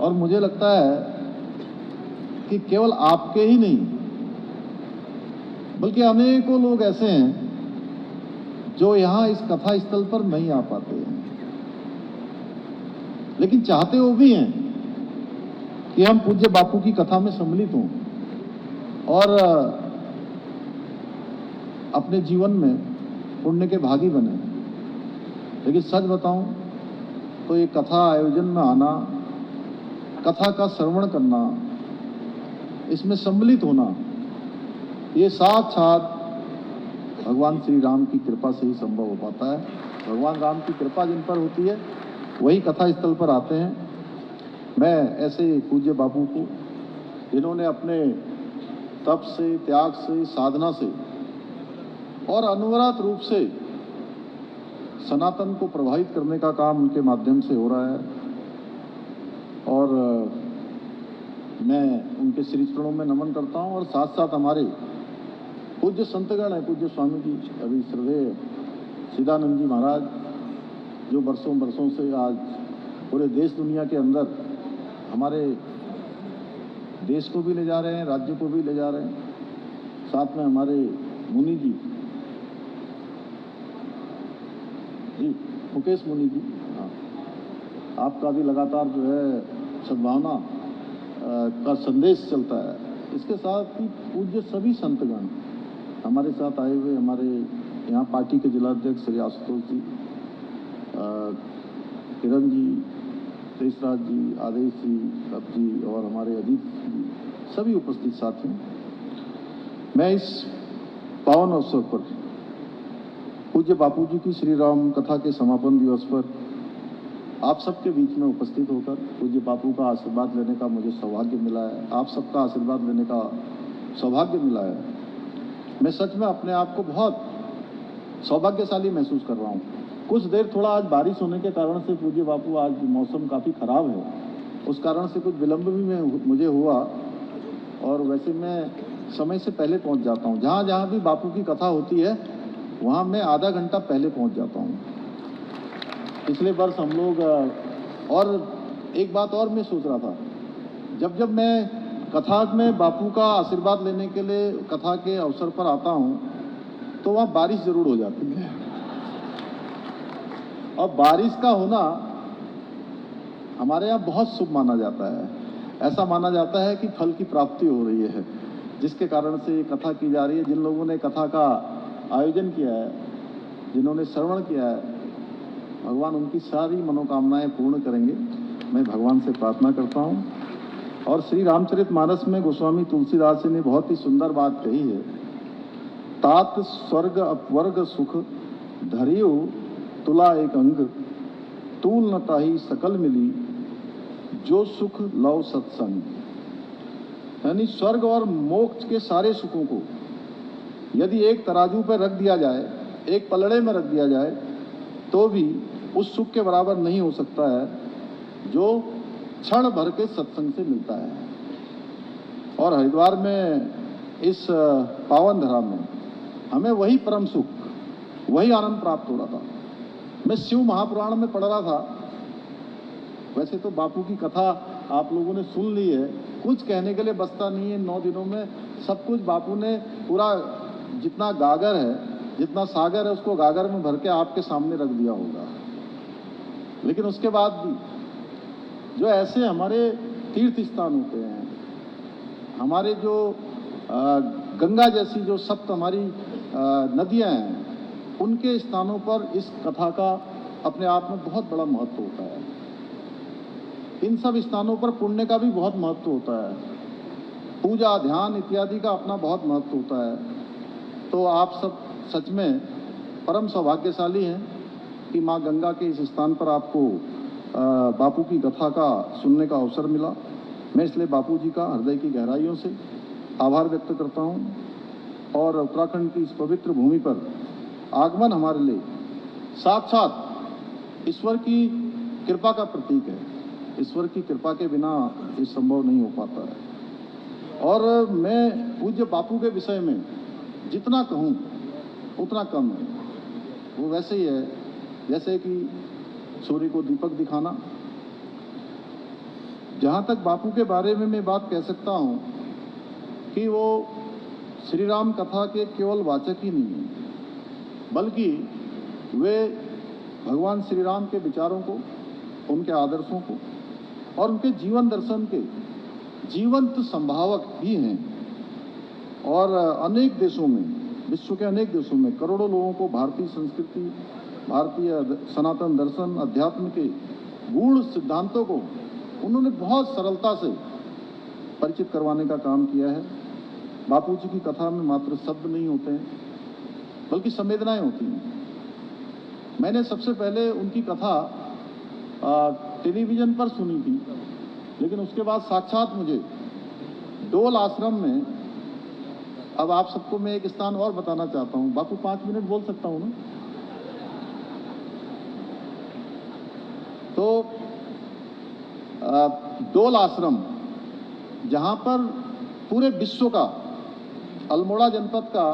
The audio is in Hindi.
और मुझे लगता है कि केवल आपके ही नहीं बल्कि अनेकों लोग ऐसे हैं जो यहाँ इस कथा स्थल पर नहीं आ पाते हैं, लेकिन चाहते वो भी हैं कि हम पूज्य बापू की कथा में सम्मिलित हों और अपने जीवन में पुण्य के भागी बने। लेकिन सच बताऊं तो ये कथा आयोजन में आना, कथा का श्रवण करना, इसमें सम्मिलित होना, ये साक्षात भगवान श्री राम की कृपा से ही संभव हो पाता है। भगवान राम की कृपा जिन पर होती है वही कथा स्थल पर आते हैं। मैं ऐसे पूज्य बापू को, जिन्होंने अपने तप से, त्याग से, साधना से और अनवरत रूप से सनातन को प्रभावित करने का काम उनके माध्यम से हो रहा है, और मैं उनके श्री चरणों में नमन करता हूं। और साथ साथ हमारे पूज्य संतगण हैं, पूज्य स्वामी जी, अभी श्रद्धेय सिद्धानंद जी महाराज, जो बरसों से आज पूरे देश दुनिया के अंदर हमारे देश को भी ले जा रहे हैं, राज्य को भी ले जा रहे हैं। साथ में हमारे मुनि जी, मुकेश मुनि जी, हाँ, आपका भी लगातार जो है सद्भावना का संदेश चलता है। इसके साथ ही पूज्य सभी संतगण हमारे साथ आए हुए, हमारे यहाँ पार्टी के जिलाध्यक्ष श्री आशुतोष जी, किरण जी, देशराज जी, आदेश जी, रब जी और हमारे अजीत जी, सभी उपस्थित साथियों, मैं इस पावन अवसर पर पूज्य बापू जी की श्री राम कथा के समापन दिवस पर आप सबके बीच में उपस्थित होकर पूज्य बापू का आशीर्वाद लेने का मुझे सौभाग्य मिला है, आप सबका आशीर्वाद लेने का सौभाग्य मिला है। मैं सच में अपने आप को बहुत सौभाग्यशाली महसूस कर रहा हूँ। कुछ देर थोड़ा आज बारिश होने के कारण से पूज्य बापू, आज मौसम काफ़ी ख़राब है, उस कारण से कुछ विलम्ब भी मुझे हुआ, और वैसे मैं समय से पहले पहुँच जाता हूँ। जहाँ जहाँ भी बापू की कथा होती है वहाँ मैं आधा घंटा पहले पहुँच जाता हूँ। पिछले वर्ष हम लोग, और एक बात और मैं सोच रहा था, जब मैं कथा में बापू का आशीर्वाद लेने के लिए कथा के अवसर पर आता हूँ तो वहाँ बारिश जरूर हो जाती है, और बारिश का होना हमारे यहाँ बहुत शुभ माना जाता है। ऐसा माना जाता है कि फल की प्राप्ति हो रही है, जिसके कारण से ये कथा की जा रही है। जिन लोगों ने कथा का आयोजन किया है, जिन्होंने श्रवण किया है, भगवान उनकी सारी मनोकामनाएं पूर्ण करेंगे, मैं भगवान से प्रार्थना करता हूं। और श्री रामचरितमानस में गोस्वामी तुलसीदास जी ने बहुत ही सुंदर बात कही है, तात स्वर्ग अपवर्ग सुख धरियो तुला एक अंग, तूल न ताही सकल मिली जो सुख लव सत्संग। यानी स्वर्ग और मोक्ष के सारे सुखों को यदि एक तराजू पर रख दिया जाए, एक पलड़े में रख दिया जाए, तो भी उस सुख के बराबर नहीं हो सकता है जो क्षण भर के सत्संग से मिलता है। और हरिद्वार में इस पावन धरा में हमें वही परम सुख, वही आनंद प्राप्त हो रहा था। मैं शिव महापुराण में पढ़ रहा था, वैसे तो बापू की कथा आप लोगों ने सुन ली है, कुछ कहने के लिए बचता नहीं है। 9 दिनों में सब कुछ बापू ने पूरा, जितना गागर है, जितना सागर है, उसको गागर में भर के आपके सामने रख दिया होगा। लेकिन उसके बाद भी जो ऐसे हमारे तीर्थ स्थान होते हैं, हमारे जो गंगा जैसी जो सप्त हमारी नदियां हैं, उनके स्थानों पर इस कथा का अपने आप में बहुत बड़ा महत्व होता है। इन सब स्थानों पर पुण्य का भी बहुत महत्व होता है, पूजा ध्यान इत्यादि का अपना बहुत महत्व होता है। तो आप सब सच में परम सौभाग्यशाली हैं कि माँ गंगा के इस स्थान पर आपको बापू की कथा का सुनने का अवसर मिला। मैं इसलिए बापू जी का हृदय की गहराइयों से आभार व्यक्त करता हूँ। और उत्तराखंड की इस पवित्र भूमि पर आगमन हमारे लिए साक्षात ईश्वर की कृपा का प्रतीक है। ईश्वर की कृपा के बिना ये संभव नहीं हो पाता है। और मैं पूज्य बापू के विषय में जितना कहूँ उतना कम है। वो वैसे ही है जैसे कि सूर्य को दीपक दिखाना, जहाँ तक बापू के बारे में मैं बात कह सकता हूँ कि वो श्री राम कथा के केवल वाचक ही नहीं हैं, बल्कि वे भगवान श्री राम के विचारों को, उनके आदर्शों को और उनके जीवन दर्शन के जीवंत संभावक भी हैं। और अनेक देशों में, विश्व के अनेक देशों में करोड़ों लोगों को भारतीय संस्कृति, भारतीय सनातन दर्शन, अध्यात्म के गूढ़ सिद्धांतों को उन्होंने बहुत सरलता से परिचित करवाने का काम किया है। बापू जी की कथा में मात्र शब्द नहीं होते हैं, बल्कि संवेदनाएं होती हैं। मैंने सबसे पहले उनकी कथा टेलीविजन पर सुनी थी, लेकिन उसके बाद साक्षात मुझे डोल आश्रम में, अब आप सबको मैं एक स्थान और बताना चाहता हूँ। बापू 5 मिनट बोल सकता हूँ ना? तो डोल आश्रम, जहाँ पर पूरे विश्व का, अल्मोड़ा जनपद का